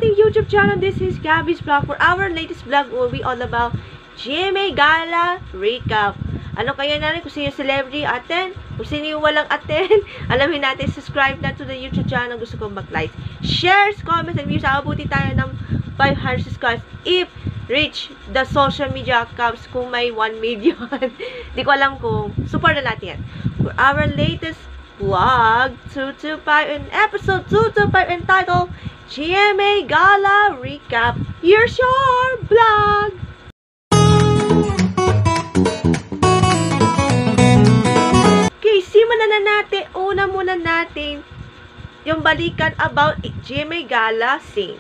ating YouTube channel. This is Gabby's Vlog. For our latest vlog will be all about GMA Gala Recap. Ano kaya natin kung sino celebrity attend, kung sino yung walang attend. Alamin natin, subscribe na to the YouTube channel. Gusto kong mag-like, shares, comments, and views. Abuti tayo ng 500 subscribers if reach the social media accounts kung may 1 million. Di ko alam kung support na natin yan. For our latest vlog 225 and episode 225 entitled GMA Gala Recap. Here's your vlog! Okay, simulan na natin. Una muna natin yung balikan about GMA Gala scenes.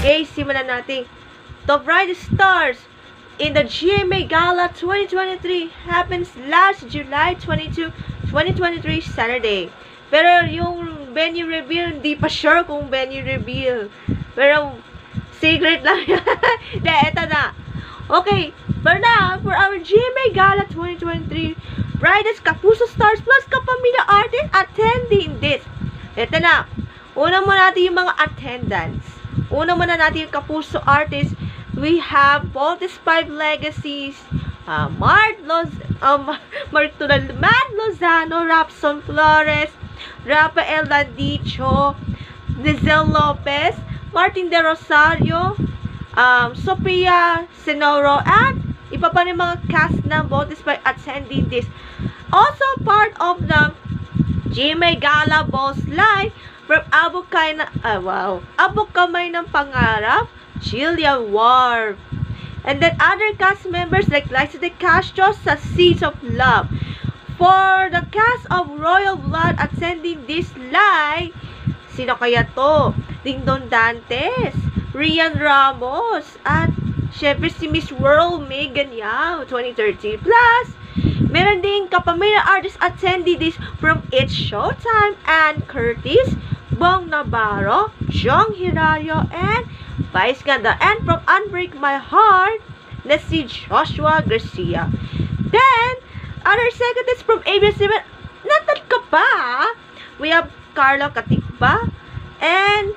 Okay, simulan natin. The brightest stars in the GMA Gala 2023 happens last July 22, 2023, Saturday. Pero yung venue reveal, hindi pa sure kung venue reveal. Pero, secret lang yan. De, eto na. Okay, for now, for our GMA Gala 2023, brightest Kapuso stars plus kapamilya artists attending this. Eto na. Una muna natin yung mga attendance. Una muna natin yung Kapuso artists. We have Voltes 5 Legacies, Matt Lozano, Rapson Flores, Rafael Landicho, Nizel Lopez, Martin De Rosario, Sophia Senoro, and iba pa rin mga cast ng Voltes 5 attending this. Also part of the GMA Gala Balls Live from Abukay ng Pangarap, Jillian Ward. And then other cast members like Liza De Castro sa Seeds of Love. For the cast of Royal Blood attending this live, sino kaya to? Dingdong Dantes, Rian Ramos, at syempre si Miss World Megan Yao 2013. Plus, meron ding kapamilya artists attending this from It's Showtime and Curtis, Bong Navarro, Jong Hilario, and Vice Ganda. And from Unbreak My Heart, na si Joshua Garcia. Then, other secretaries from ABS7, natal ka pa? We have Carlo Katikba and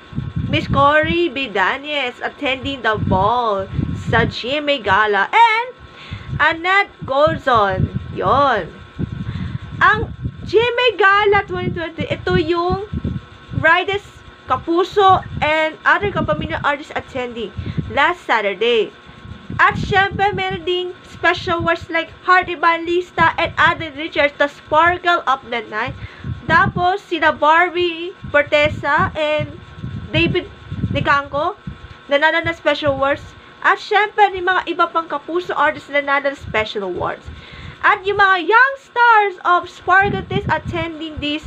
Miss Cory Bidanes attending the ball sa GMA Gala. And Annette Golzon. Yon. Ang GMA Gala 2020, ito yung brightest Kapuso and other kapamilya artists attending last Saturday. At syempre, meron ding special awards like Heart Evangelista and Aden Richards, the Sparkle of the Night. Tapos, sila Barbie Fortesa and David Nicanco, nanalo na special awards. At syempre, yung mga iba pang Kapuso artists nanalo na special awards. At yung mga young stars of Sparkle Test attending this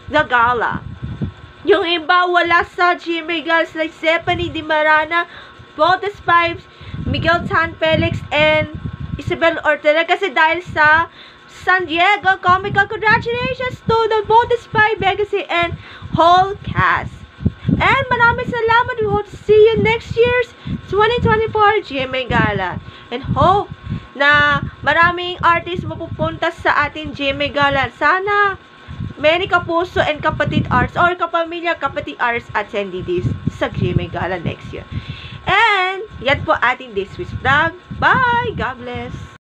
the gala. Yung iba wala sa GMA Girls like Stephanie Di Marana, Voltes 5, Miguel Tan Felix, and Isabel Ortega. Kasi dahil sa San Diego Comic Con, congratulations to the Voltes 5 Legacy and whole cast. And maraming salamat. We hope to see you next year's 2024 GMA Gala. And hope na maraming artists mapupunta sa ating GMA Gala. Sana many Kapuso and kapatid arts or kapamilya kapatid arts attending this sa GMA Gala next year. And yan po ating this week's vlog. Bye! God bless!